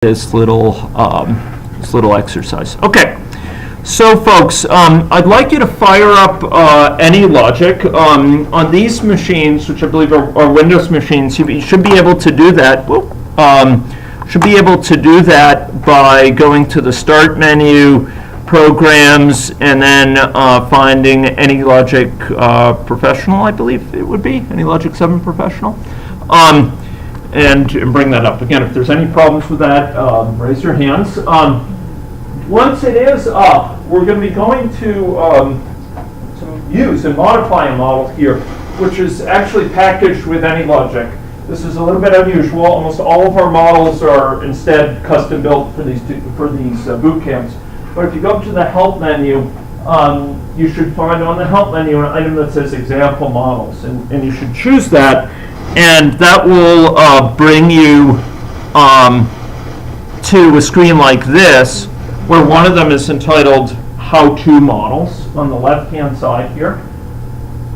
this little exercise. Okay, so folks, I'd like you to fire up AnyLogic on these machines, which I believe are Windows machines. You should be able to do that. Should be able to do that by going to the Start menu, Programs, and then finding AnyLogic Professional. I believe it would be AnyLogic 7 Professional. And bring that up. Again, if there's any problems with that, raise your hands. Once it is up, we're going to be going to use and modify a model here, which is actually packaged with AnyLogic. This is a little bit unusual. Almost all of our models are instead custom built for these boot camps. But if you go to the Help menu, you should find on the Help menu an item that says Example Models, and you should choose that. And that will bring you to a screen like this, where one of them is entitled How-To Models on the left-hand side here.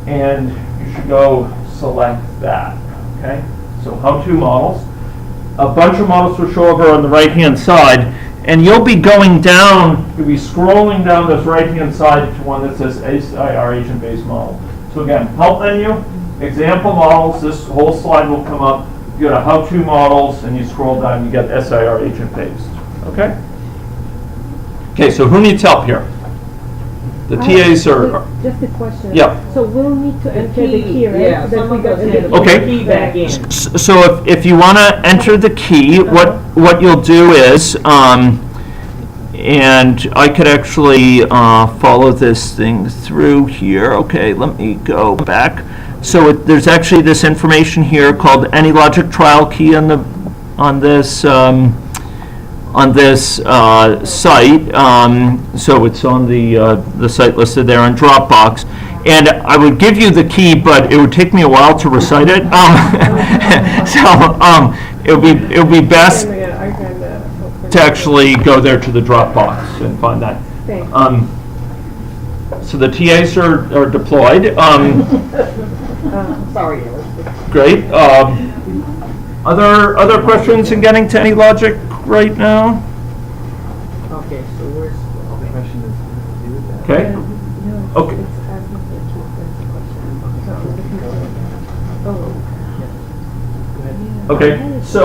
And you should go select that, okay? So How-To Models. A bunch of models will show over on the right-hand side, and you'll be going down, you'll be scrolling down this right-hand side to one that says SIR Agent-Based Model. So again, Help menu, Example Models, this whole slide will come up. You go to How-To Models, and you scroll down, you get SIR Agent-Based. Okay? Okay, so who needs help here? The TAs are... Just a question. Yeah. So we'll need to enter the key, right? Yeah, So that we go enter the Okay. key back in. So if you want to enter the key, what you'll do is, and I could actually follow this thing through here. Okay, let me go back. So there's actually this information here called AnyLogic trial key on this site. So it's on the site listed there on Dropbox. And I would give you the key, but it would take me a while to recite it. So it would be best to actually go there to the Dropbox and find that. So the TAs are deployed. Sorry. Great. Other questions in getting to AnyLogic right now? Okay, so where's the question is to do with that? Okay. Okay. Okay. So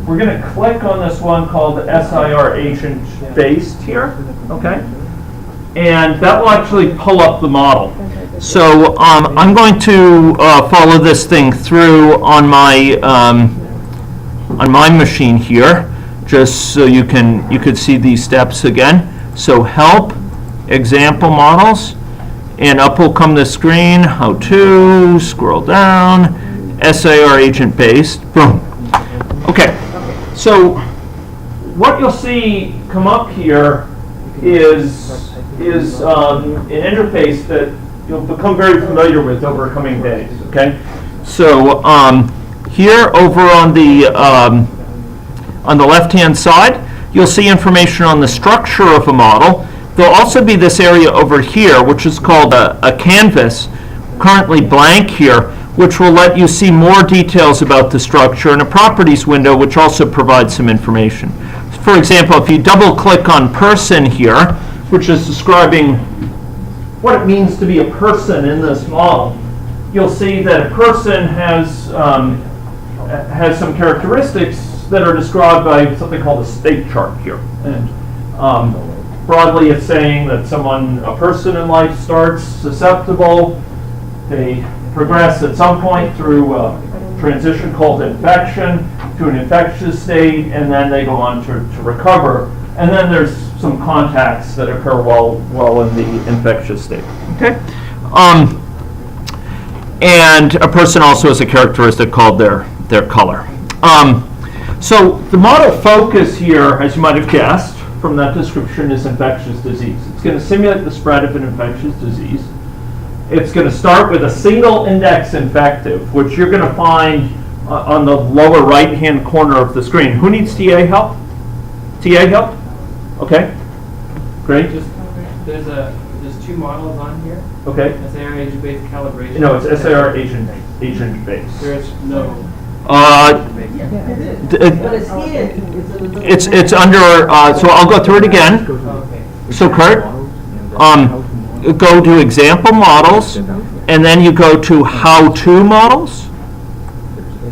we're going to click on this one called SIR Agent Based here. Okay. And that will actually pull up the model. So I'm going to follow this thing through on my machine here, just so you could see these steps again. So Help, Example Models, and up will come the screen. How to, scroll down, SIR Agent Based. Boom. Okay. So what you'll see come up here is an interface that you'll become very familiar with over coming days. Okay, so here over on the left-hand side, you'll see information on the structure of a model. There'll also be this area over here, which is called a canvas, currently blank here, which will let you see more details about the structure, and a properties window, which also provides some information. For example, if you double-click on person here, which is describing what it means to be a person in this model, you'll see that a person has some characteristics that are described by something called a state chart here. And broadly, it's saying that a person in life starts susceptible, they progress at some point through a transition called infection to an infectious state, and then they go on to recover. And then there's some contacts that occur while in the infectious state. Okay, and a person also has a characteristic called their color. So the model focus here, as you might have guessed from that description, is infectious disease. It's going to simulate the spread of an infectious disease. It's going to start with a single index infective, which you're going to find on the lower right-hand corner of the screen. Who needs TA help? TA help? Okay, great. There's two models on here. Okay. SIR agent-based calibration. No, it's SIR agent-based. There's no But it's hidden. It's under, so I'll go through it again. Okay. So Kurt, go to example models, and then you go to how-to models,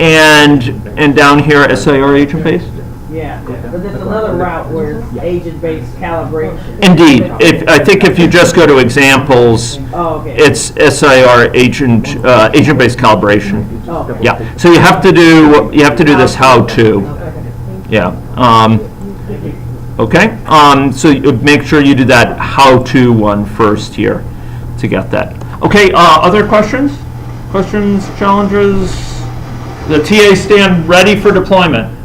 and down here, SIR agent-based. Yeah, but there's another route where it's agent-based calibration. Indeed, I think if you just go to examples, Oh, okay. it's SIR agent-based calibration. Oh, okay. Yeah, so you have to do this how-to. Yeah. Okay. So you make sure you do that how-to one first here to get that. Okay. Other questions? Questions? Challenges? The TA stand ready for deployment.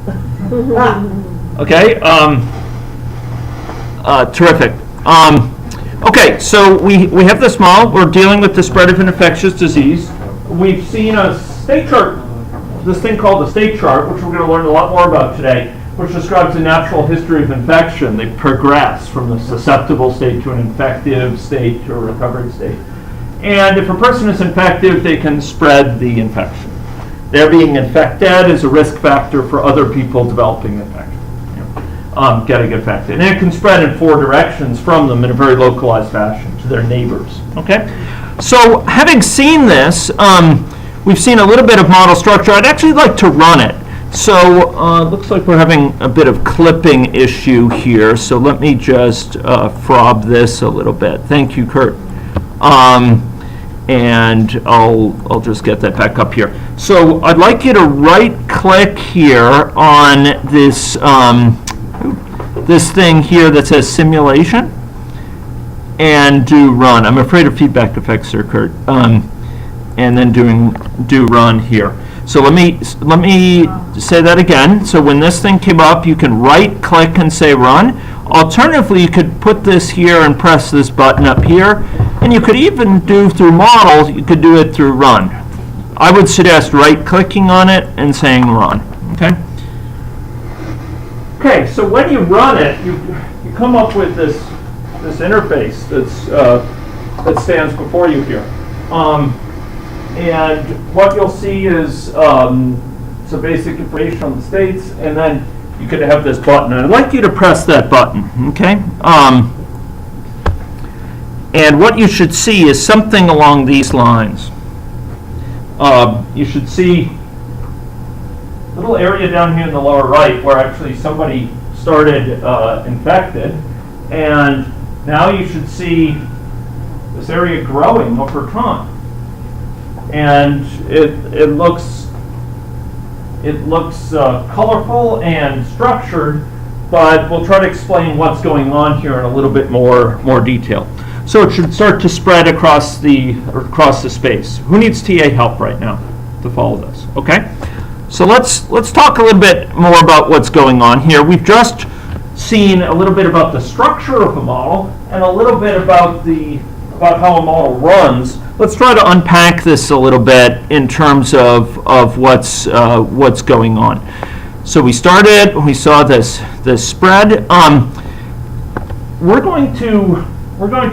Okay. Terrific. Okay. So we have this model. We're dealing with the spread of an infectious disease. We've seen a state chart. This thing called the state chart, which we're going to learn a lot more about today, which describes the natural history of infection. They progress from the susceptible state to an infective state to a recovered state. And if a person is infective, they can spread the infection. Their being infected is a risk factor for other people developing infection, getting infected. And it can spread in 4 directions from them in a very localized fashion to their neighbors. Okay? So having seen this, we've seen a little bit of model structure. I'd actually like to run it. So looks like we're having a bit of clipping issue here. So let me just frob this a little bit. Thank you, Kurt. And I'll just get that back up here. So I'd like you to right-click here on this this thing here that says simulation, and do run. I'm afraid of feedback effects, Sir Kurt. And then do run here. So let me say that again. So when this thing came up, you can right-click and say run. Alternatively, you could put this here and press this button up here. And you could even do through models, you could do it through run. I would suggest right-clicking on it and saying run. Okay? Okay, so when you run it, you come up with this interface that stands before you here. And what you'll see is some basic information on the states, and then you could have this button. And I'd like you to press that button, okay? And what you should see is something along these lines. You should see a little area down here in the lower right where actually somebody started infected, and now you should see this area growing over time. And it looks colorful and structured, but we'll try to explain what's going on here in a little bit more detail. So it should start to spread across the space. Who needs TA help right now to follow this? Okay. So let's talk a little bit more about what's going on here. We've just seen a little bit about the structure of a model and a little bit about how a model runs. Let's try to unpack this a little bit in terms of what's going on. So we saw this spread. We're going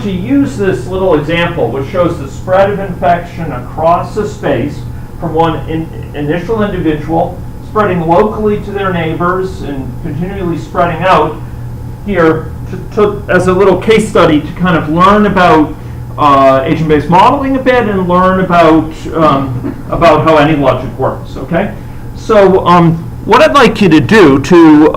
to use this little example, which shows the spread of infection across a space from one initial individual, spreading locally to their neighbors and continually spreading out here as a little case study to kind of learn about agent-based modeling a bit and learn about how AnyLogic works. Okay, so what I'd like you to do to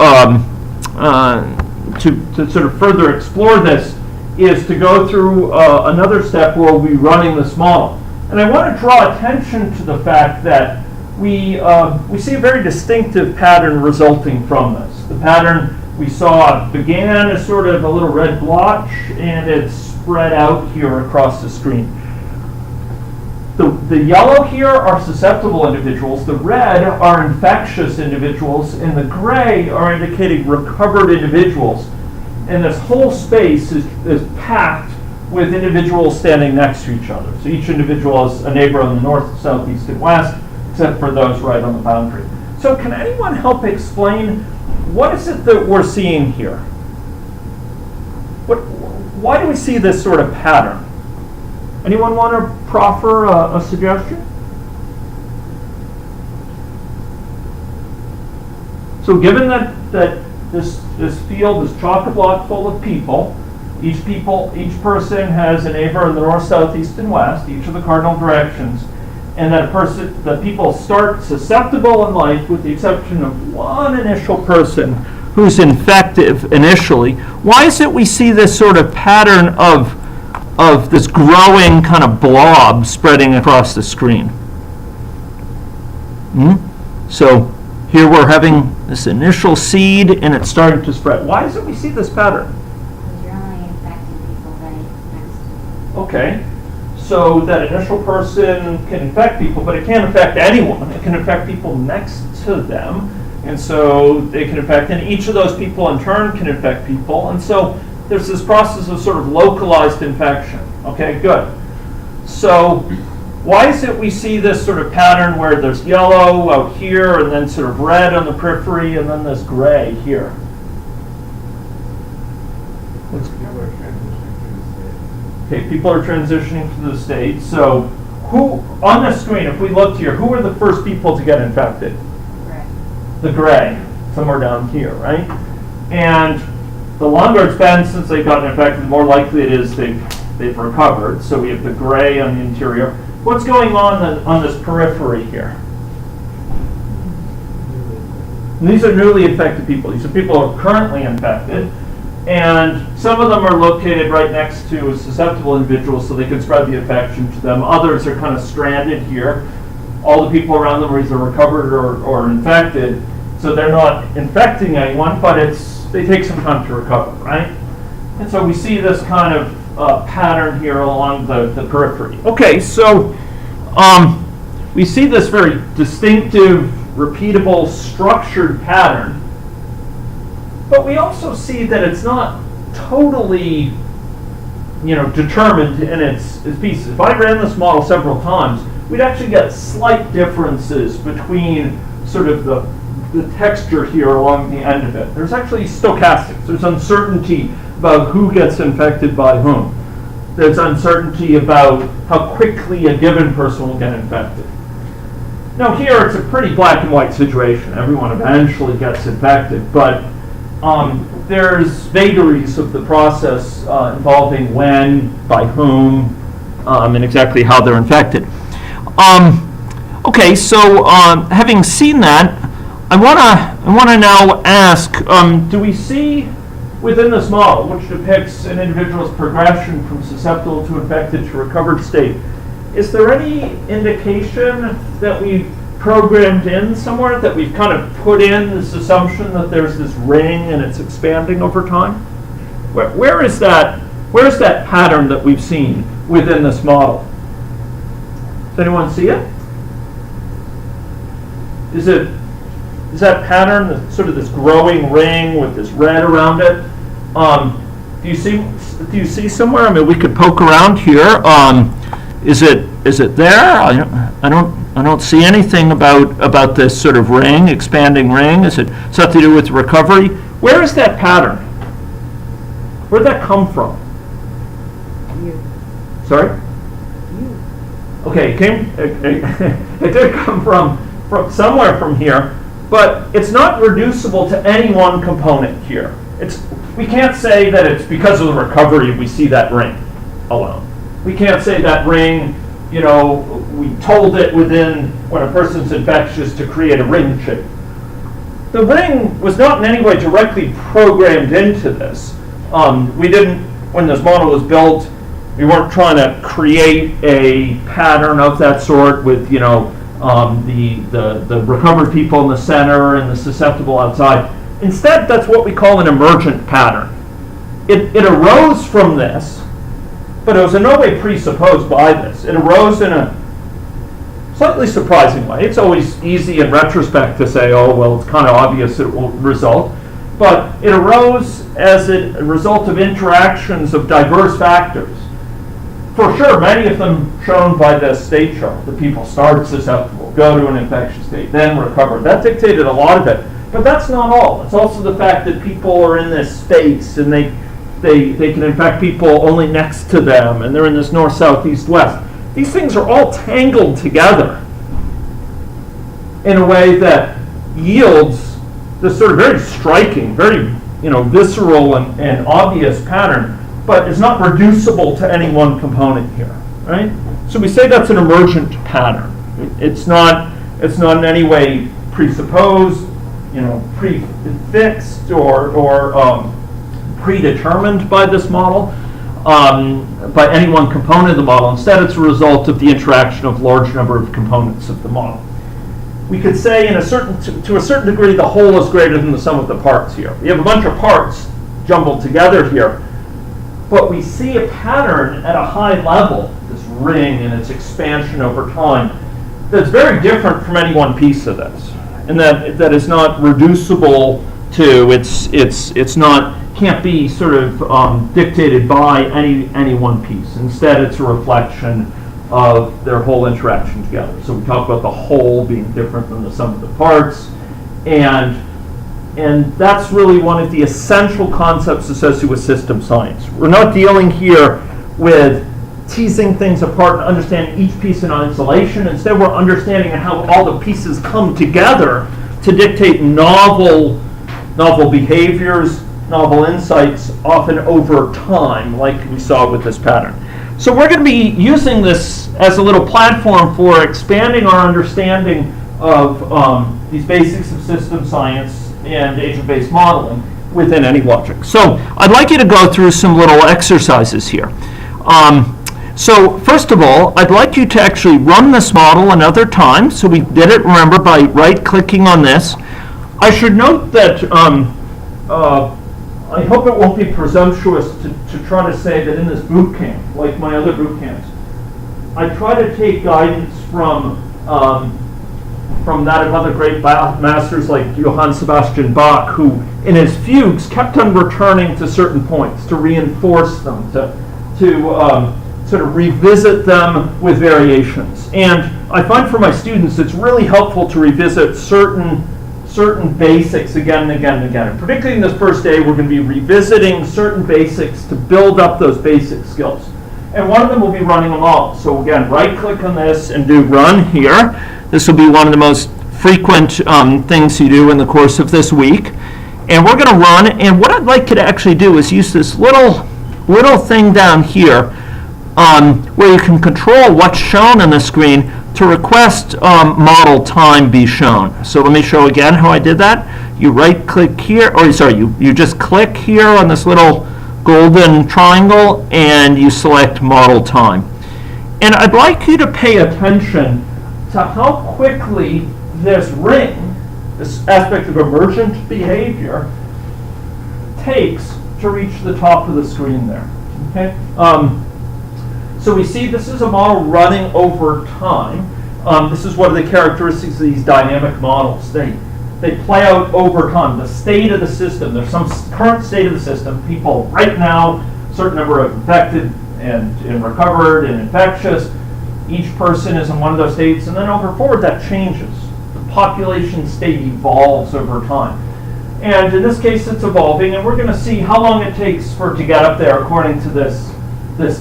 sort of further explore this is to go through another step where we'll be running this model. And I want to draw attention to the fact that we see a very distinctive pattern resulting from this. The pattern we saw began as sort of a little red blotch, and it's spread out here across the screen. The yellow here are susceptible individuals, the red are infectious individuals, and the gray are indicating recovered individuals. And this whole space is packed with individuals standing next to each other. So each individual is a neighbor on the north, south, east, and west, except for those right on the boundary. So can anyone help explain what is it that we're seeing here? Why do we see this sort of pattern? Anyone want to proffer a suggestion? So given that this field is chock-a-block full of people, each person has a neighbor in the north, south, east, and west, each of the cardinal directions, and that people start susceptible in life with the exception of one initial person who's infective initially. Why is it we see this sort of pattern of this growing kind of blob spreading across the screen? So here we're having this initial seed and it's starting to spread. Why is it we see this pattern? Because you're only infecting people right next to you. Okay, so that initial person can infect people, but it can't infect anyone. It can infect people next to them. And so they can infect, and each of those people in turn can infect people. And so there's this process of sort of localized infection. Okay, good. So why is it we see this sort of pattern where there's yellow out here and then sort of red on the periphery and then this gray here? People are transitioning through the state. Okay, people are transitioning through the state. So who, on the screen, if we looked here, who are the first people to get infected? Right. The gray, somewhere down here, right? And the longer it's been since they've gotten infected, the more likely it is they've recovered. So we have the gray on the interior. What's going on this periphery here? And these are newly infected people. These are people who are currently infected. And some of them are located right next to susceptible individuals so they can spread the infection to them. Others are kind of stranded here. All the people around them are either recovered or infected. So they're not infecting anyone, but they take some time to recover, right? And so we see this kind of pattern here along the periphery. Okay, so we see this very distinctive, repeatable, structured pattern. But we also see that it's not totally, determined in its pieces. If I ran this model several times, we'd actually get slight differences between sort of the texture here along the end of it. There's actually stochastics. There's uncertainty about who gets infected by whom. There's uncertainty about how quickly a given person will get infected. Now here it's a pretty black and white situation. Everyone eventually gets infected, but there's vagaries of the process involving when, by whom, and exactly how they're infected. Okay, so having seen that, I want to now ask, do we see within this model, which depicts an individual's progression from susceptible to infected to recovered state, is there any indication that we've programmed in somewhere, that we've kind of put in this assumption that there's this ring and it's expanding over time? Where is that pattern that we've seen within this model? Does anyone see it? Is that pattern sort of this growing ring with this red around it? Do you see somewhere? I mean, we could poke around here. Is it there? I don't see anything about this sort of ring, expanding ring. Is it something to do with recovery? Where is that pattern? Where'd that come from? You. Sorry? You. Okay, it did come from somewhere from here, but it's not reducible to any one component here. We can't say that it's because of the recovery we see that ring alone. We can't say that ring, we told it within when a person's infectious to create a ring shape. The ring was not in any way directly programmed into this. We didn't, when this model was built, we weren't trying to create a pattern of that sort with, the recovered people in the center and the susceptible outside. Instead, that's what we call an emergent pattern. It arose from this, but it was in no way presupposed by this. It arose in a slightly surprising way. It's always easy in retrospect to say, oh, well, it's kind of obvious it will result. But it arose as a result of interactions of diverse factors. For sure, many of them shown by this state chart. The people start susceptible, go to an infectious state, then recover. That dictated a lot of it. But that's not all. It's also the fact that people are in this space and they can infect people only next to them, and they're in this north, south, east, west. These things are all tangled together in a way that yields this sort of very striking, very, visceral and obvious pattern, but is not reducible to any one component here, right? So we say that's an emergent pattern. It's not in any way presupposed, prefixed or predetermined by this model, by any one component of the model. Instead, it's a result of the interaction of large number of components of the model. We could say to a certain degree the whole is greater than the sum of the parts here. We have a bunch of parts jumbled together here, but we see a pattern at a high level, this ring and its expansion over time, that's very different from any one piece of this, and that is not reducible to, can't be sort of dictated by any one piece. Instead, it's a reflection of their whole interaction together. So we talk about the whole being different than the sum of the parts, and that's really one of the essential concepts associated with system science. We're not dealing here with teasing things apart and understanding each piece in isolation. Instead, we're understanding how all the pieces come together to dictate novel behaviors, novel insights, often over time, like we saw with this pattern. So we're going to be using this as a little platform for expanding our understanding of these basics of system science and agent-based modeling within AnyLogic. So I'd like you to go through some little exercises here. So first of all, I'd like you to actually run this model another time. So we did it, remember, by right-clicking on this. I should note that I hope it won't be presumptuous to try to say that in this boot camp, like my other boot camps, I try to take guidance from that of other great masters like Johann Sebastian Bach, who in his fugues kept on returning to certain points to reinforce them, to sort of revisit them with variations. And I find for my students it's really helpful to revisit certain basics again and again and again. And particularly in this first day, we're going to be revisiting certain basics to build up those basic skills. And one of them will be running a model. So again, right-click on this and do run here. This will be one of the most frequent things you do in the course of this week. And we're going to run, and what I'd like you to actually do is use this little thing down here where you can control what's shown on the screen to request model time be shown. So let me show again how I did that. You right-click here, or sorry, you just click here on this little golden triangle, and you select model time. And I'd like you to pay attention to how quickly this ring, this aspect of emergent behavior, takes to reach the top of the screen there. Okay. So we see this is a model running over time. This is one of the characteristics of these dynamic models. They play out over time. The state of the system, there's some current state of the system. People right now, a certain number of infected and recovered and infectious. Each person is in one of those states, and then over forward that changes. The population state evolves over time. And in this case it's evolving, and we're going to see how long it takes for it to get up there according to this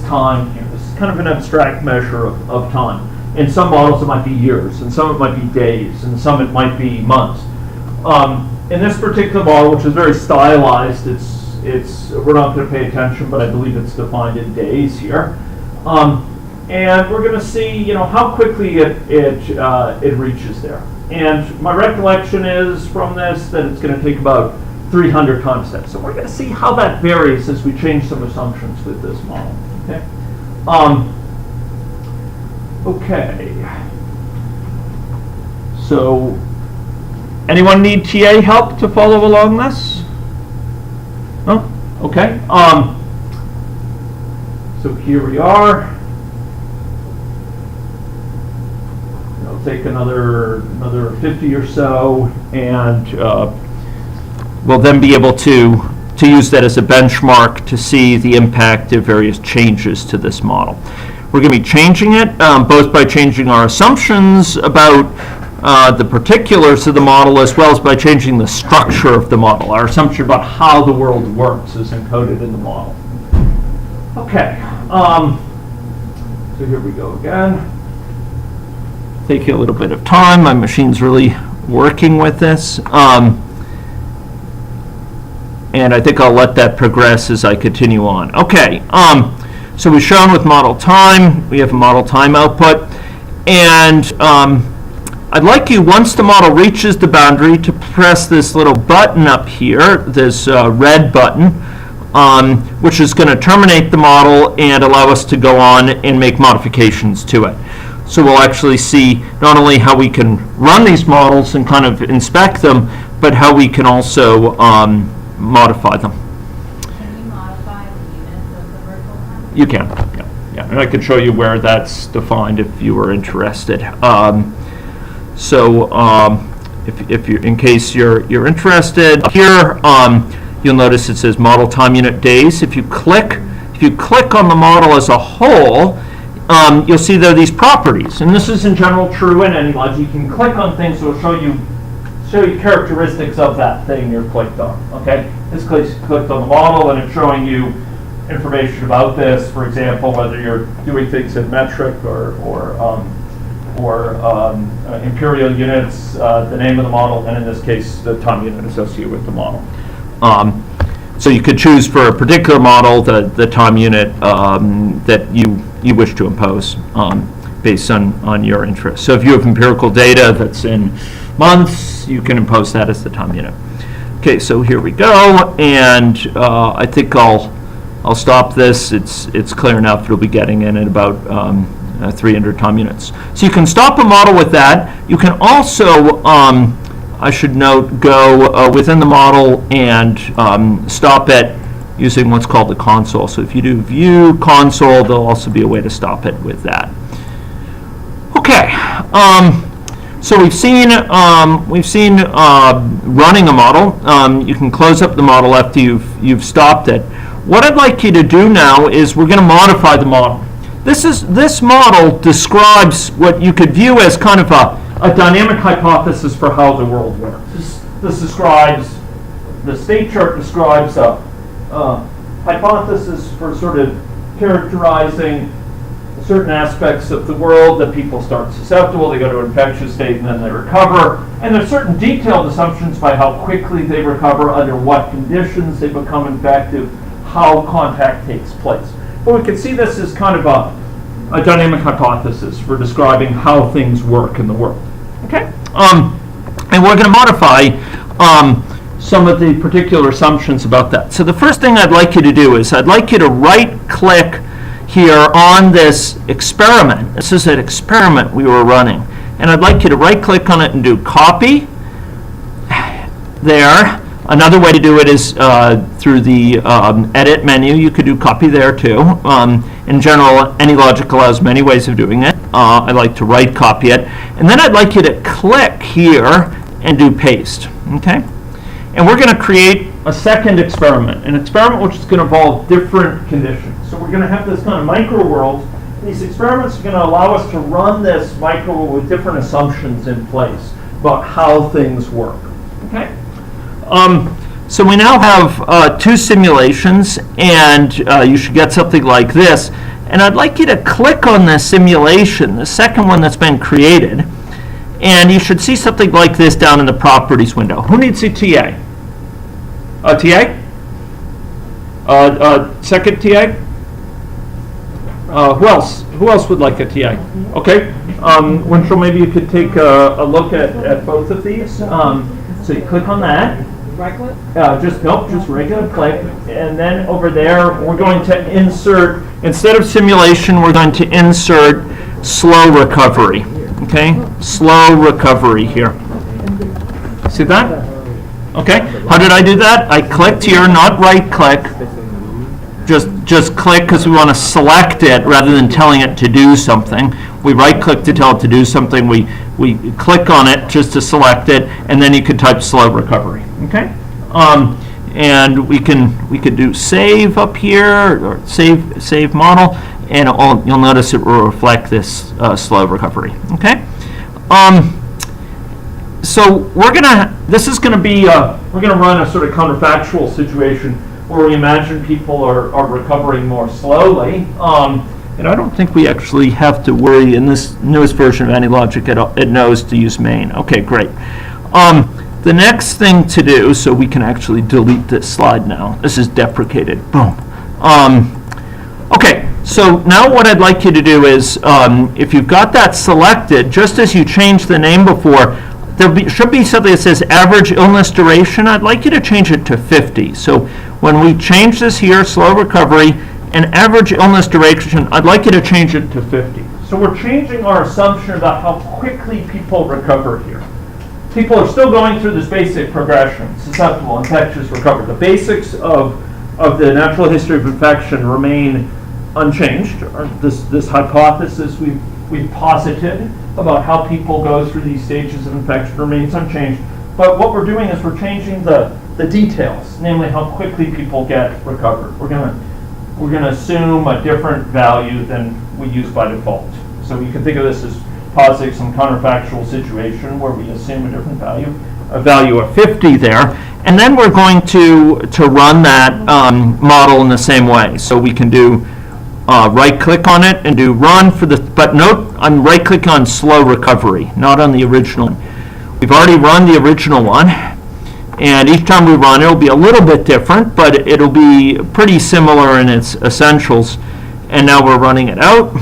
time here. This is kind of an abstract measure of time. In some models it might be years, and some it might be days, and some it might be months. In this particular model, which is very stylized, we're not going to pay attention, but I believe it's defined in days here. And we're going to see, how quickly it reaches there. And my recollection is from this that it's going to take about 300 time steps. So we're going to see how that varies as we change some assumptions with this model. Okay. Okay. So, anyone need TA help to follow along this? No? Okay. So here we are. It'll take another 50 or so, and we'll then be able to use that as a benchmark to see the impact of various changes to this model. We're going to be changing it both by changing our assumptions about the particulars of the model, as well as by changing the structure of the model. Our assumption about how the world works is encoded in the model. Okay, so here we go again. Take you a little bit of time. My machine's really working with this. And I think I'll let that progress as I continue on. Okay, so we've shown with model time, we have a model time output. And I'd like you, once the model reaches the boundary, to press this little button up here, this red button, which is going to terminate the model and allow us to go on and make modifications to it. So we'll actually see not only how we can run these models and kind of inspect them, but how we can also modify them. Can you modify the units of the virtual time? You can, yeah. And I can show you where that's defined if you were interested. If you, in case you're interested, here you'll notice it says model time unit days. If you click on the model as a whole, you'll see there are these properties, and this is in general true in AnyLogic. You can click on things that will show you characteristics of that thing you're clicked on. Okay, this case you clicked on the model, and it's showing you information about this. For example, whether you're doing things in metric or imperial units, the name of the model, and in this case, the time unit associated with the model. So you could choose for a particular model the time unit that you wish to impose based on your interest. So if you have empirical data that's in months, you can impose that as the time unit. Okay, so here we go, and I think I'll stop this. It's clear enough. It'll be getting in at about 300 time units. So you can stop a model with that. You can also, I should note, go within the model and stop it using what's called the console. So if you do view console, there'll also be a way to stop it with that. Okay, so we've seen running a model. You can close up the model after you've stopped it. What I'd like you to do now is we're going to modify the model. This model describes what you could view as kind of a dynamic hypothesis for how the world works. This describes, the state chart describes a hypothesis for sort of characterizing certain aspects of the world that people start susceptible, they go to an infectious state and then they recover. And there's certain detailed assumptions by how quickly they recover, under what conditions they become infective, how contact takes place. But we can see this as kind of a dynamic hypothesis for describing how things work in the world. Okay? And we're going to modify some of the particular assumptions about that. So the first thing I'd like you to do is I'd like you to right-click here on this experiment. This is an experiment we were running. And I'd like you to right-click on it and do copy there. Another way to do it is through the edit menu. You could do copy there too. In general, AnyLogic allows many ways of doing it. I like to right copy it. And then I'd like you to click here and do paste. Okay? And we're going to create a second experiment, an experiment which is going to involve different conditions. So we're going to have this kind of micro world. These experiments are going to allow us to run this micro world with different assumptions in place about how things work. Okay? So we now have two simulations, and you should get something like this. And I'd like you to click on the simulation, the second one that's been created, and you should see something like this down in the properties window. Who needs a TA? A TA? Second TA? Who else? Who else would like a TA? Okay. Winchell, maybe you could take a look at both of these. So you click on that. Right click? Just regular click. And then over there, we're going to insert, instead of simulation, we're going to insert slow recovery. Okay? Slow recovery here. See that? Okay? How did I do that? I clicked here, not right click. Just click because we want to select it rather than telling it to do something. We right click to tell it to do something. We click on it just to select it, and then you can type slow recovery. Okay? And we could do save up here, or save model, and you'll notice it will reflect this slow recovery. Okay? So we're gonna run a sort of counterfactual situation where we imagine people are recovering more slowly. And I don't think we actually have to worry in this newest version of AnyLogic. It knows to use main. Okay, great. The next thing to do, so we can actually delete this slide now. This is deprecated. Boom. Okay, so now what I'd like you to do is, if you've got that selected, just as you changed the name before, should be something that says average illness duration. I'd like you to change it to 50. So when we change this here, slow recovery, and average illness duration, I'd like you to change it to 50. So we're changing our assumption about how quickly people recover here. People are still going through this basic progression: susceptible, infectious, recover. The basics of the natural history of infection remain unchanged. This hypothesis we've posited about how people go through these stages of infection remains unchanged. But what we're doing is we're changing the details, namely how quickly people get recovered. We're gonna assume a different value than we use by default. So you can think of this as positing some counterfactual situation where we assume a different value, a value of 50 there, and then we're going to run that model in the same way. So we can do right-click on it and do run for the, but note I'm right-clicking on slow recovery, not on the original. We've already run the original one, and each time we run it'll be a little bit different, but it'll be pretty similar in its essentials. And now we're running it out,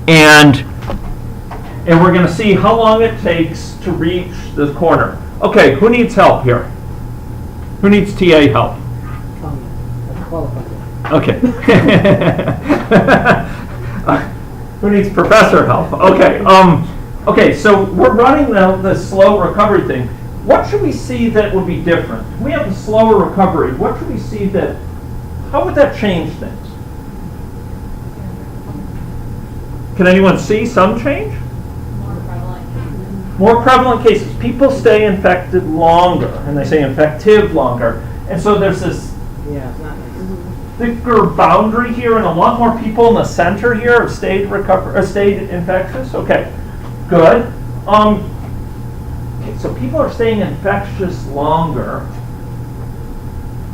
and we're going to see how long it takes to reach this corner. Okay, who needs help here? Who needs TA help? Okay. Who needs professor help? Okay. Okay. So we're running the slow recovery thing. What should we see that would be different? We have the slower recovery. What should we see that? How would that change things? Can anyone see some change? More prevalent cases. People stay infected longer, and they say infective longer, and so there's this thicker boundary here, and a lot more people in the center here have stayed infectious. Okay, good. Okay, so people are staying infectious longer.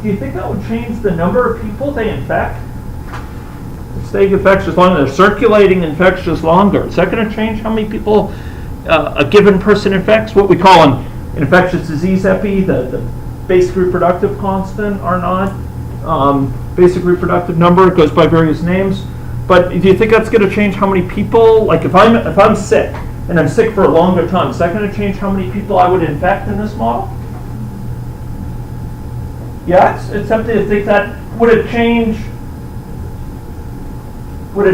Do you think that would change the number of people they infect? Staying infectious longer, they're circulating infectious longer. Is that going to change how many people a given person infects? What we call an infectious disease epi, the basic reproductive constant, R naught. Basic reproductive number, it goes by various names. But do you think that's going to change how many people, like if I'm sick and I'm sick for a longer time, is that going to change how many people I would infect in this model? Yeah, it's tempting to think that. Would it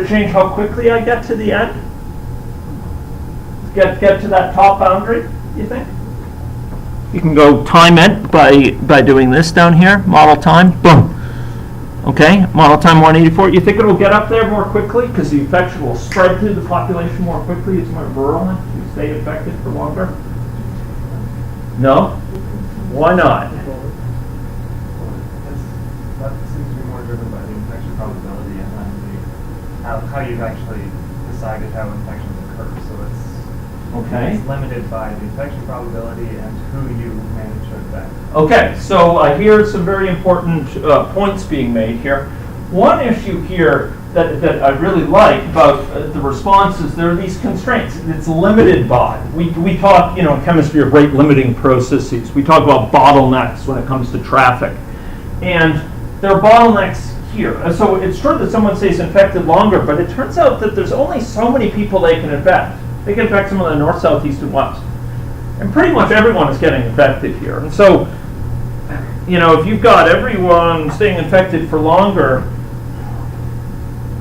change how quickly I get to the end? Get to that top boundary, you think? You can go time it by doing this down here, model time, boom. Okay, model time 184. You think it will get up there more quickly because the infection will spread through the population more quickly? It's more virulent. You stay infected for longer? No? Why not? That seems to be more driven by the infection probability and then how you've actually decided how infections occur. So it's limited by the infection probability and who you manage to infect. Okay, so here's some very important points being made here. One issue here that I really like about the response is there are these constraints. It's limited by. We talk, in chemistry of rate limiting processes. We talk about bottlenecks when it comes to traffic. And there are bottlenecks here. So it's true that someone stays infected longer, but it turns out that there's only so many people they can infect. They can infect someone in the north, south, east, and west. And pretty much everyone is getting infected here. And so, if you've got everyone staying infected for longer,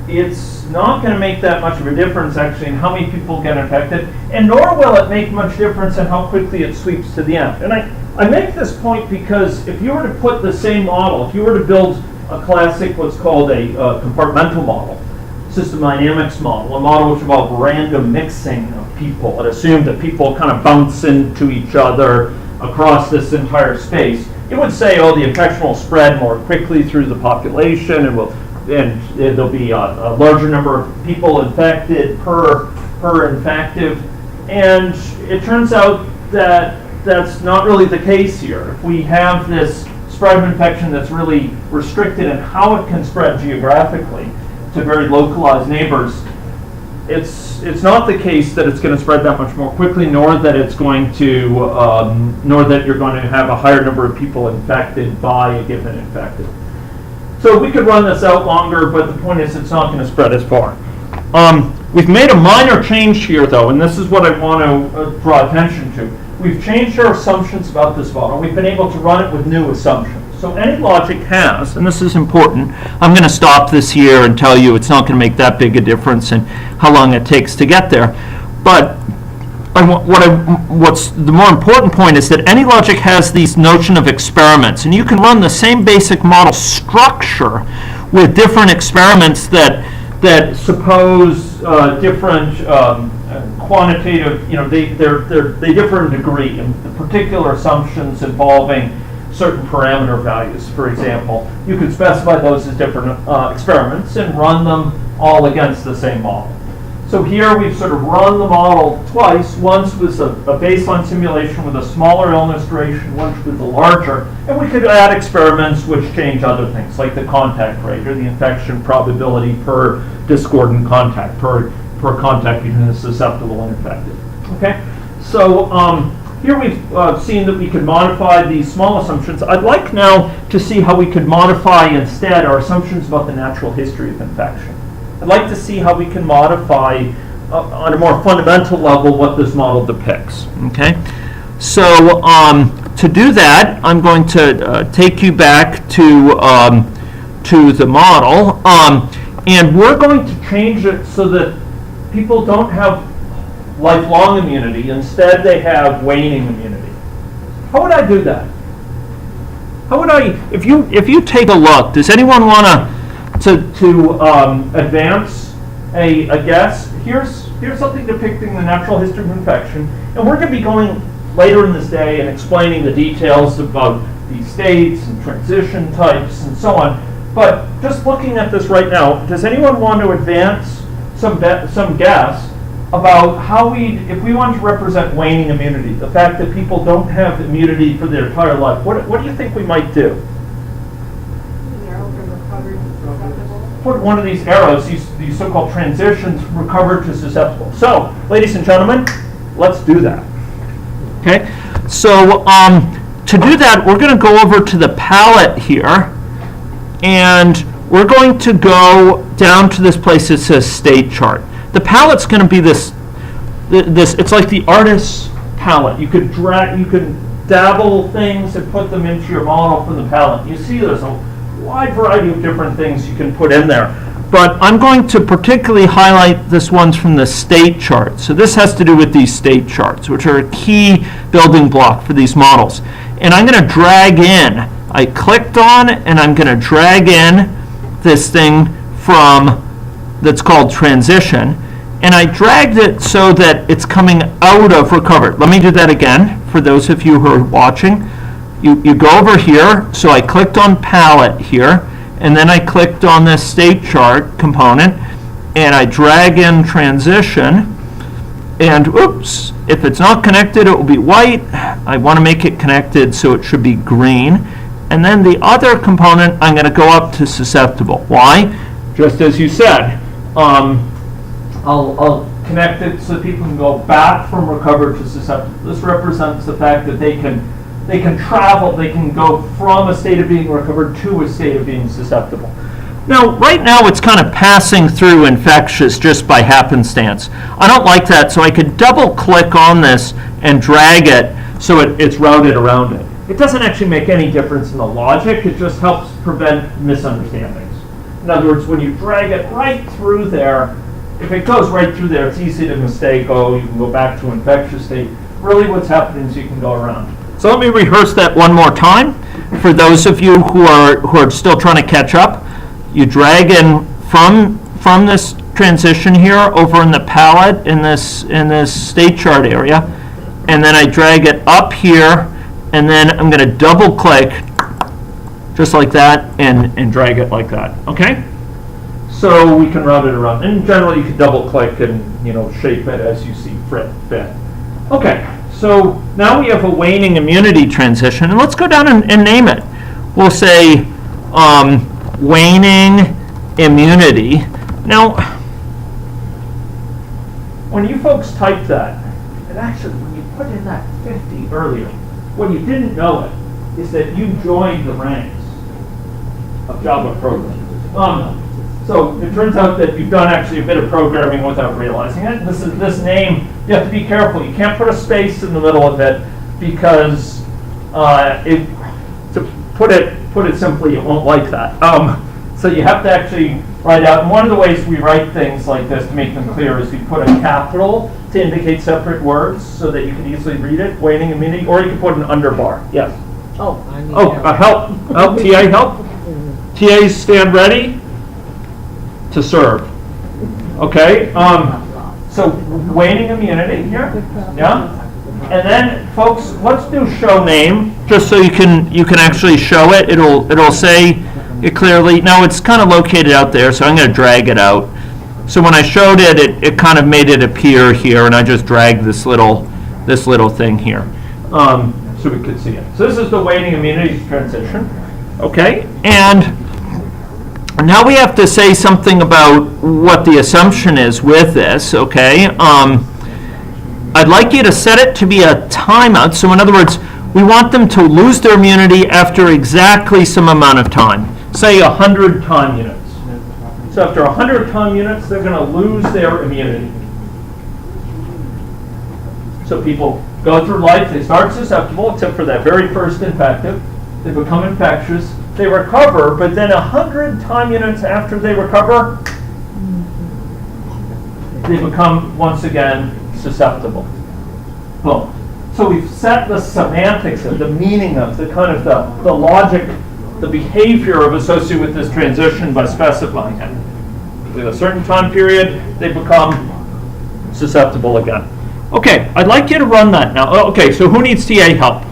it's not going to make that much of a difference, actually, in how many people get infected, and nor will it make much difference in how quickly it sweeps to the end. And I make this point because if you were to put the same model, if you were to build a classic, what's called a compartmental model, system dynamics model, a model which involved random mixing of people, it assumed that people kind of bounce into each other across this entire space, it would say, the infection will spread more quickly through the population, and there'll be a larger number of people infected per infective. And it turns out that that's not really the case here. If we have this spread of infection that's really restricted in how it can spread geographically to very localized neighbors, it's not the case that it's going to spread that much more quickly, nor that it's going to, nor that you're going to have a higher number of people infected by a given infected. So we could run this out longer, but the point is it's not going to spread as far. We've made a minor change here, though, and this is what I want to draw attention to. We've changed our assumptions about this model. We've been able to run it with new assumptions. So AnyLogic has, and this is important, I'm going to stop this here and tell you it's not going to make that big a difference in how long it takes to get there. But what's the more important point is that AnyLogic has these notion of experiments, and you can run the same basic model structure with different experiments that suppose different quantitative, they differ in degree, in particular assumptions involving certain parameter values. For example, you could specify those as different experiments and run them all against the same model. So here we've sort of run the model twice. Once was a baseline simulation with a smaller illness duration, once with a larger, and we could add experiments which change other things, like the contact rate or the infection probability per discordant contact, per contact between the susceptible and infected. Okay, so here we've seen that we could modify these small assumptions. I'd like now to see how we could modify instead our assumptions about the natural history of infection. I'd like to see how we can modify on a more fundamental level what this model depicts. Okay, so to do that, I'm going to take you back to the model, and we're going to change it so that people don't have lifelong immunity. Instead, they have waning immunity. How would I do that? How would I? If you take a look, does anyone want to advance a guess? Here's something depicting the natural history of infection, and we're going to be going later in this day and explaining the details about these states and transition types and so on. But just looking at this right now, does anyone want to advance some guess about how if we want to represent waning immunity, the fact that people don't have immunity for their entire life, what do you think we might do? Put one of these arrows, these so-called transitions, from recovered to susceptible. So, ladies and gentlemen, let's do that. Okay, so to do that, we're going to go over to the palette here, and we're going to go down to this place that says state chart. The palette's going to be this. It's like the artist's palette. You could dabble things and put them into your model from the palette. You see there's a wide variety of different things you can put in there. But I'm going to particularly highlight this ones from the state chart. So this has to do with these state charts, which are a key building block for these models. And I'm going to drag in. I clicked on, and I'm going to drag in this thing that's called transition. And I dragged it so that it's coming out of recovered. Let me do that again for those of you who are watching. You go over here, so I clicked on palette here, and then I clicked on this state chart component, and I drag in transition, and oops, if it's not connected, it will be white. I want to make it connected, so it should be green. And then the other component, I'm going to go up to susceptible. Why? Just as you said, I'll connect it so people can go back from recovered to susceptible. This represents the fact that they can travel, they can go from a state of being recovered to a state of being susceptible. Now, right now it's kind of passing through infectious just by happenstance. I don't like that, so I could double click on this and drag it so it's routed around it. It doesn't actually make any difference in the logic, it just helps prevent misunderstandings. In other words, when you drag it right through there, if it goes right through there, it's easy to mistake, you can go back to infectious state. Really what's happening is you can go around. So let me rehearse that one more time. For those of you who are still trying to catch up, you drag in from this transition here over in the palette in this state chart area, and then I drag it up here, and then I'm going to double click just like that and drag it like that. Okay? So we can route it around. And generally you can double click and shape it as you see fit. Okay. So now we have a waning immunity transition, and let's go down and name it. We'll say waning immunity. Now, when you folks typed that, and actually when you put in that 50 earlier, when you didn't know it, is that you joined the ranks of Java programming. So it turns out that you've done actually a bit of programming without realizing it. This name, you have to be careful. You can't put a space in the middle of it because to put it simply, it won't like that. So you have to actually write out. And one of the ways we write things like this to make them clear is we put a capital to indicate separate words so that you can easily read it, waning immunity, or you can put an underbar. Yes. Oh, I need Oh, help. TA, help. TAs stand ready to serve. Okay. So waning immunity here. Yeah. And then, folks, let's do show name, just so you can actually show it. It'll say it clearly. Now it's kind of located out there, so I'm going to drag it out. So when I showed it, it kind of made it appear here, and I just dragged this little thing here, so we could see it. So this is the waning immunity transition. Okay, and now we have to say something about what the assumption is with this. Okay. I'd like you to set it to be a timeout. So in other words, we want them to lose their immunity after exactly some amount of time, say 100 time units. So after 100 time units, they're going to lose their immunity. So people go through life, they start susceptible, except for that very first infective. They become infectious, they recover, but then 100 time units after they recover, they become once again susceptible. Boom. So we've set the semantics of the meaning of the kind of the logic, the behavior of associated with this transition by specifying it. In a certain time period, they become susceptible again. Okay, I'd like you to run that now. Oh, okay, so who needs TA help?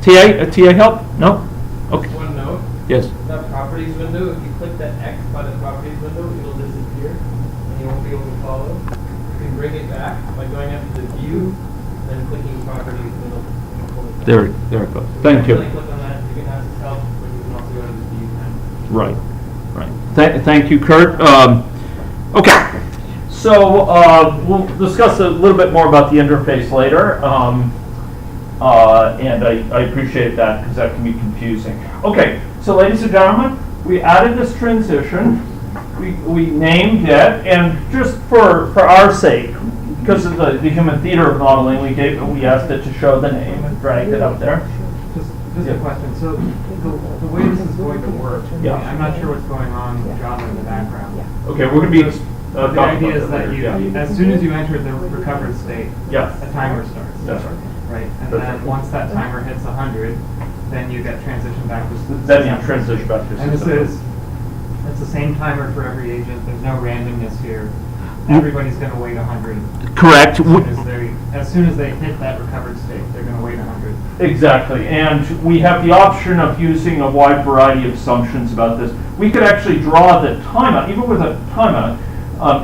TA help? No? Okay. One note, Yes. that properties window, if you click that X by the properties window, it'll disappear and you won't be able to follow. You can bring it back by going up to the view and then clicking properties and it'll pull it back. There it goes. Thank you. Click on that, you can ask help, but you can also go to the view panel. Right. Thank you, Kurt. Okay, so we'll discuss a little bit more about the interface later, and I appreciate that because that can be confusing. Okay, so ladies and gentlemen, we added this transition, we named it, and just for our sake, because of the human theater of modeling, we asked it to show the name and dragged it up there. Just a question. So the way this is going to work, Yeah. I'm not sure what's going on with Java in the background. Okay, we're going to be. The idea is that as soon as you enter the recovered state, Yeah. a timer starts. That's right. Right, and That's then right. once that timer hits 100, then you get transition back to Then you transition back to And it's system. the same timer for every agent. There's no randomness here. Everybody's going to wait 100. Correct. As soon as they hit that recovered state, they're going to wait 100. Exactly, and we have the option of using a wide variety of assumptions about this. We could actually draw the timeout, even with a timeout,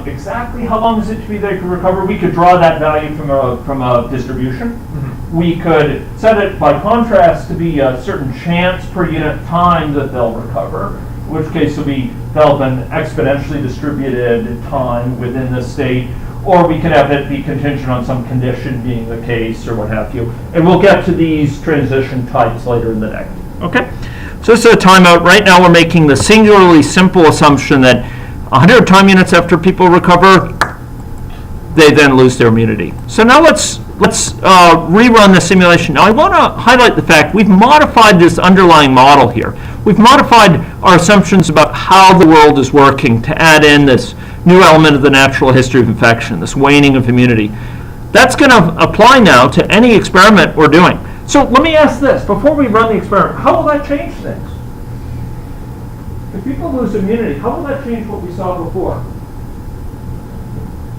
exactly how long is it to be they could recover. We could draw that value from a distribution. Mm-hmm. We could set it by contrast to be a certain chance per unit time that they'll recover, in which case they'll have an exponentially distributed time within the state, or we could have it be contingent on some condition being the case or what have you. And we'll get to these transition types later in the day. Okay? So this is a timeout. Right now we're making the singularly simple assumption that 100 time units after people recover, they then lose their immunity. So now let's rerun the simulation. Now I want to highlight the fact we've modified this underlying model here. We've modified our assumptions about how the world is working to add in this new element of the natural history of infection, this waning of immunity. That's going to apply now to any experiment we're doing. So let me ask this, before we run the experiment, how will that change things? If people lose immunity, how will that change what we saw before?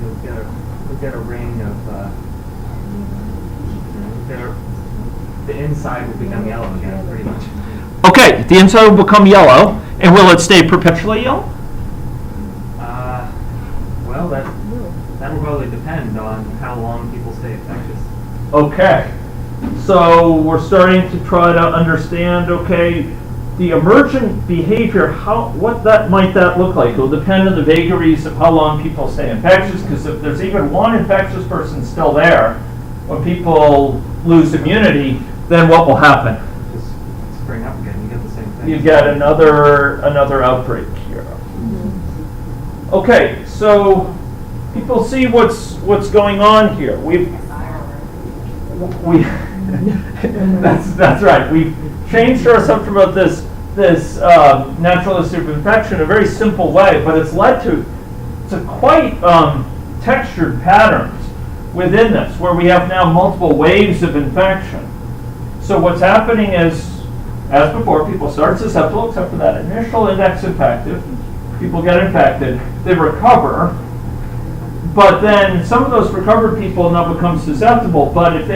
You'll get a ring of the inside will become yellow again, pretty much. Okay, the inside will become yellow, and will it stay perpetually yellow? Well, that will probably depend on how long people stay infectious. Okay, so we're starting to try to understand, okay, the emergent behavior, what that might look like? It will depend on the vagaries of how long people stay infectious, because if there's even one infectious person still there, when people lose immunity, then what will happen? Just spring up again, you get the same thing. You get another outbreak here. Okay, so people see what's going on here. We that's right. We've changed our assumption about this natural history of infection in a very simple way, but it's led to quite textured patterns within this, where we have now multiple waves of infection. So what's happening is, as before, people start susceptible, except for that initial index infective. People get infected, they recover, but then some of those recovered people now become susceptible. But if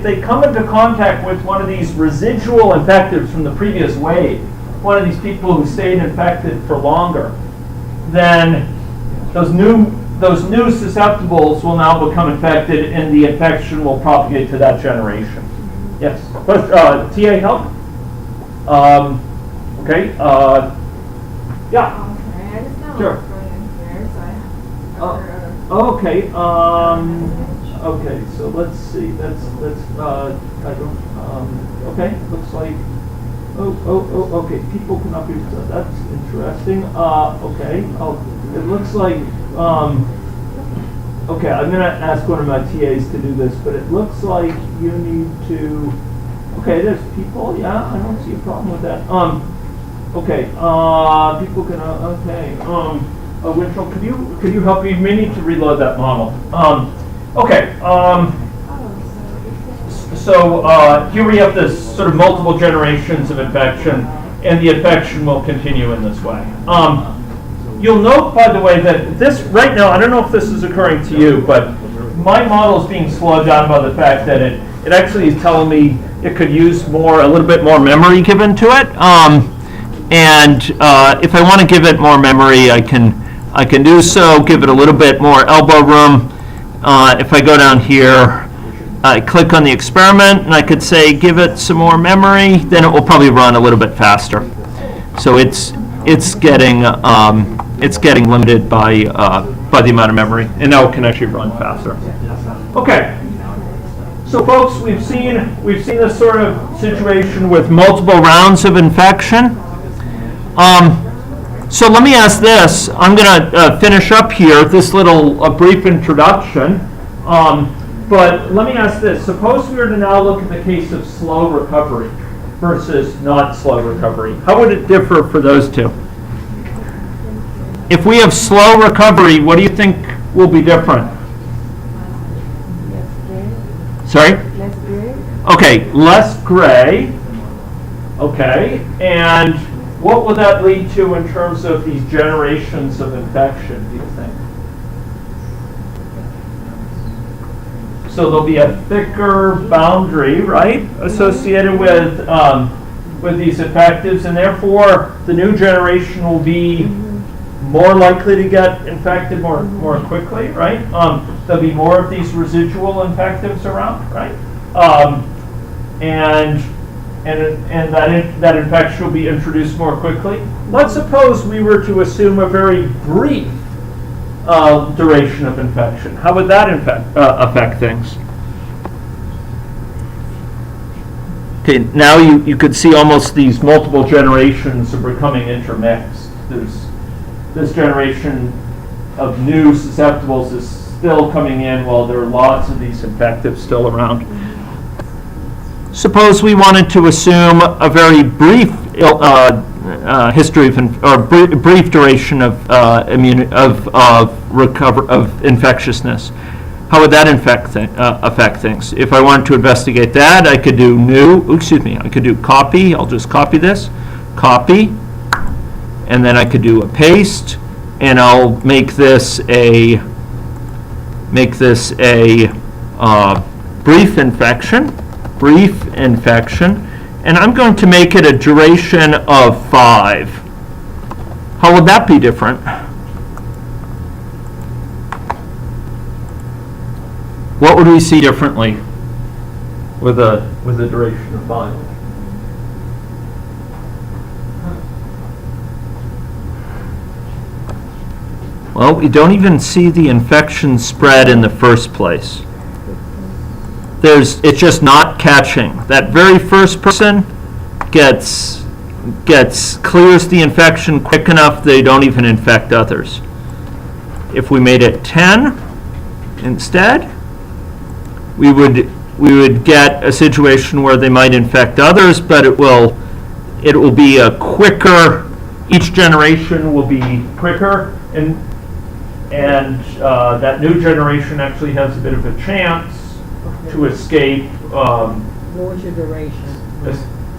they come into contact with one of these residual infectives from the previous wave, one of these people who stayed infected for longer, then those new susceptibles will now become infected, and the infection will propagate to that generation. Yes. TA help? Okay. Yeah. I just know Sure. what's going on here, so I Okay. Okay. So let's see. That's I don't. Okay. Looks like. Okay. People cannot be. That's interesting. Okay. It looks like. Okay. I'm gonna ask one of my TAs to do this, but it looks like you need to. Okay. There's people. Yeah. I don't see a problem with that. Okay. People can. Okay. Winchell, could you help me? You may need to reload that model. Okay. So here we have this sort of multiple generations of infection, and the infection will continue in this way. You'll note, by the way, that this right now, I don't know if this is occurring to you, but my model is being slowed down by the fact that it actually is telling me it could use a little bit more memory given to it. And if I want to give it more memory, I can do so, give it a little bit more elbow room. If I go down here, I click on the experiment, and I could say give it some more memory, then it will probably run a little bit faster. So it's getting limited by the amount of memory, and now it can actually run faster. Okay. So folks, we've seen this sort of situation with multiple rounds of infection. So let me ask this. I'm going to finish up here this little brief introduction. But let me ask this. Suppose we were to now look at the case of slow recovery versus not slow recovery. How would it differ for those two? If we have slow recovery, what do you think will be different? Less gray. Sorry? Less gray. Okay, less gray. Okay, and what would that lead to in terms of these generations of infection, do you think? So there'll be a thicker boundary, right, associated with these infectives, and therefore the new generation will be more likely to get infected more quickly, right? There'll be more of these residual infectives around, right? And that infection will be introduced more quickly. Let's suppose we were to assume a very brief duration of infection. How would that affect things? Okay, now you could see almost these multiple generations are becoming intermixed. There's this generation of new susceptibles is still coming in while there are lots of these infectives still around. Suppose we wanted to assume a very brief history of brief duration of infectiousness. How would that affect things? If I wanted to investigate that, I could do I could do copy. I'll just copy this, copy, and then I could do a paste, and I'll make this a brief infection, and I'm going to make it a duration of 5. How would that be different? What would we see differently with a duration of 5? Well, we don't even see the infection spread in the first place. It's just not catching. That very first person clears the infection quick enough they don't even infect others. If we made it 10 instead, we would get a situation where they might infect others, but it will be a quicker, each generation will be quicker, and that new generation actually has a bit of a chance to escape. What was your duration?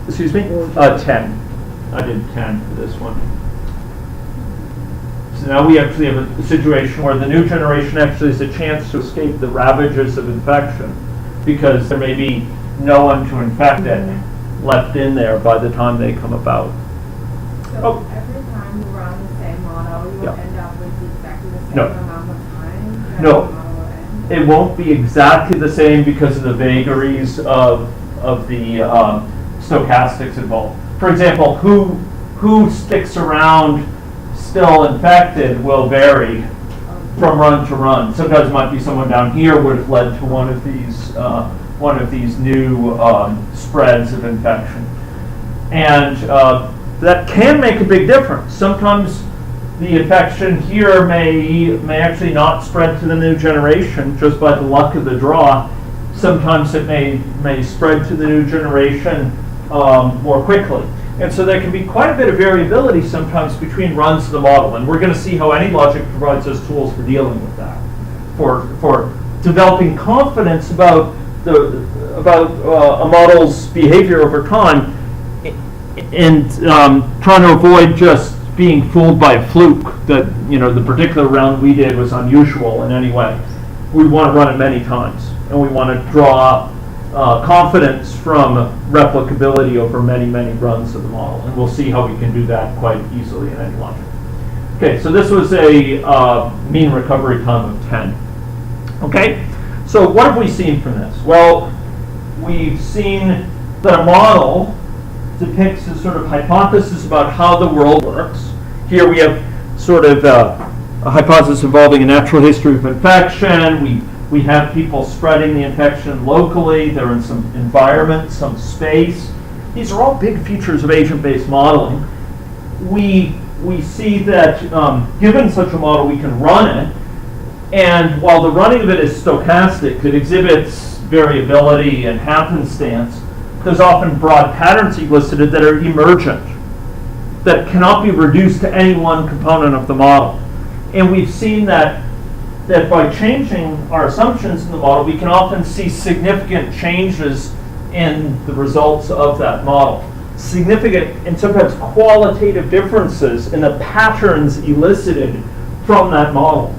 Excuse me? 10. I did 10 for this one. So now we actually have a situation where the new generation actually has a chance to escape the ravages of infection, because there may be no one to infect it left in there by the time they come about. So every time you run the same model, you will Yeah. end up with exactly the same No. amount of time that No. the model will end? It won't be exactly the same because of the vagaries of the stochastics involved. For example, who sticks around still infected will vary from run to run. Sometimes it might be someone down here would have led to one of these new spreads of infection, and that can make a big difference. Sometimes the infection here may actually not spread to the new generation just by the luck of the draw. Sometimes it may spread to the new generation more quickly. And so there can be quite a bit of variability sometimes between runs of the model, and we're going to see how AnyLogic provides us tools for dealing with that, for developing confidence about a model's behavior over time, and trying to avoid just being fooled by a fluke that the particular round we did was unusual in any way. We want to run it many times, and we want to draw confidence from replicability over many, many runs of the model. And we'll see how we can do that quite easily in AnyLogic. Okay, so this was a mean recovery time of 10. Okay, so what have we seen from this? Well, we've seen that a model depicts a sort of hypothesis about how the world works. Here we have sort of a hypothesis involving a natural history of infection. We have people spreading the infection locally. They're in some environment, some space. These are all big features of agent-based modeling. We see that given such a model, we can run it. And while the running of it is stochastic, it exhibits variability and happenstance, there's often broad patterns elicited that are emergent, that cannot be reduced to any one component of the model. And we've seen that by changing our assumptions in the model, we can often see significant changes in the results of that model. Significant and sometimes qualitative differences in the patterns elicited from that model.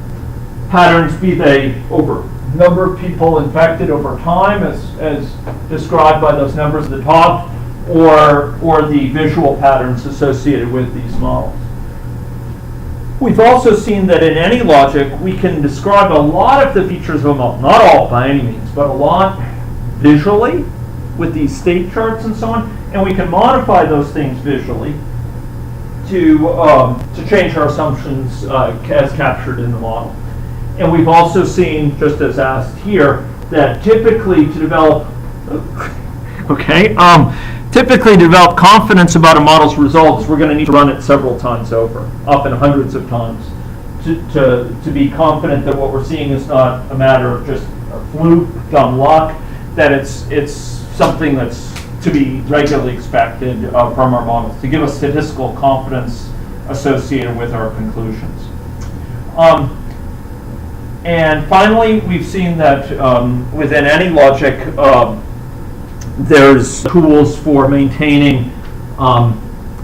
Patterns, be they over number of people infected over time, as described by those numbers at the top, or the visual patterns associated with these models. We've also seen that in AnyLogic, we can describe a lot of the features of a model, not all by any means, but a lot visually with these state charts and so on, and we can modify those things visually to change our assumptions as captured in the model. And we've also seen, just as asked here, that typically to develop confidence about a model's results, we're going to need to run it several times over, often hundreds of times, to be confident that what we're seeing is not a matter of just a fluke, dumb luck, that it's something that's to be regularly expected from our models, to give us statistical confidence associated with our conclusions. And finally, we've seen that within AnyLogic, there's tools for maintaining a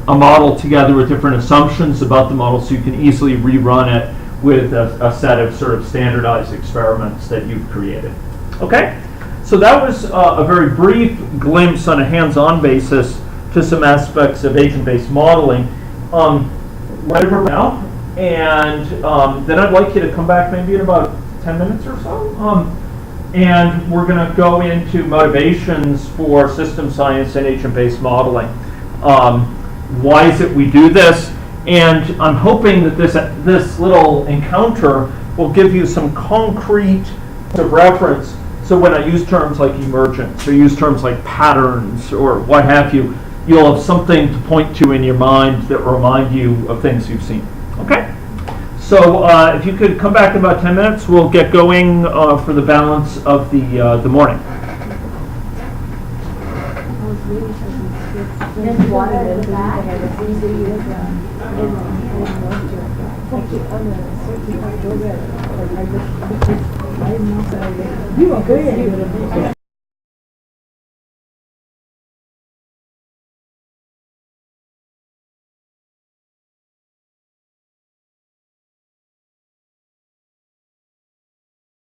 model together with different assumptions about the model, so you can easily rerun it with a set of sort of standardized experiments that you've created. Okay, so that was a very brief glimpse on a hands-on basis to some aspects of agent-based modeling. Right over now, and then I'd like you to come back maybe in about 10 minutes or so. And we're going to go into motivations for system science and agent-based modeling. Why is it we do this? And I'm hoping that this little encounter will give you some concrete reference. So when I use terms like emergence, or use terms like patterns, or what have you, you'll have something to point to in your mind that remind you of things you've seen. Okay? So if you could come back in about 10 minutes, we'll get going for the balance of the morning. There's water in the back. You are good.